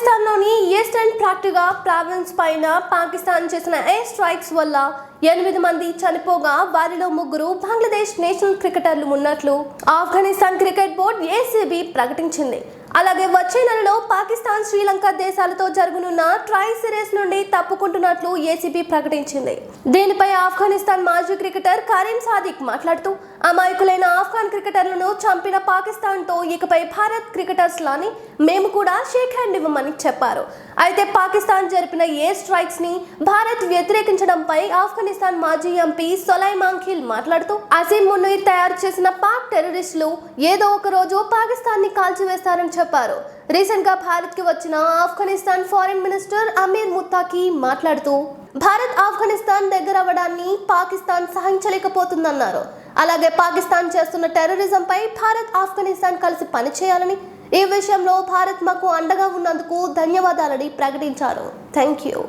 ఆఫ్ఘనిస్తాన్లోని eastern ప్రాక్టిగా province పైన పాకిస్తాన్ చేసిన air strikes వల్ల 8 మంది చనిపోగా వారిలో 3 బంగ్లాదేశ్ నేషనల్ క్రికెటర్లు ఉన్నట్లు ఆఫ్ఘనిస్తాన్ క్రికెట్ బోర్డు ఏసీబీ ప్రకటించింది. అలాగే వచ్చే నెలలో పాకిస్తాన్ శ్రీలంక దేశాలతో జరగనున్న ట్రై సిరీస్ నుండి తప్పుకుంటున్నట్లు ఏసీబీ ప్రకటించింది. దీనిపై ఆఫ్ఘనిస్తాన్ మాజీ క్రికెటర్ కరీం సాదిక్ మాట్లాడుతూ అమాయకులైన ఆఫ్ఘన్ క్రికెటర్లను చంపిన పాకిస్తాన్తో ఇకపై భారత్ క్రికెటర్స్ లాని మేము కూడా షేక్ హ్యాండ్ ఇవ్వమని చెప్పారు. అయితే పాకిస్తాన్ జరిపిన ఎయిర్ స్ట్రైక్స్ ని భారత్ వ్యతిరేకించడంపై ఆఫ్ఘనిస్తాన్ మాజీ ఎంపీ సొలైమాన్ ఖిల్ మాట్లాడుతూ అసీం మున్నీర్ తయారు చేసిన పాక్ టెర్రరిస్టులు ఏదో ఒక రోజు పాకిస్తాన్ ని కాల్చివేస్తారని చెప్పారు. రీసెంట్ గా భారత్ కి వచ్చిన ఆఫ్ఘనిస్తాన్ ఫారిన్ మినిస్టర్ అమీర్ ముత్తాకి మాట్లాడుతూ భారత్ ఆఫ్ఘనిస్తాన్ దగ్గర అవ్వడాన్ని పాకిస్తాన్ సహించలేకపోతుందన్నారు. అలాగే పాకిస్తాన్ చేస్తున్న టెర్రరిజంపై భారత్ ఆఫ్ఘనిస్తాన్ కలిసి పనిచేయాలని, ఈ విషయంలో భారత్ మాకు అండగా ఉన్నందుకు ధన్యవాదాలని ప్రకటించారు. Thank you.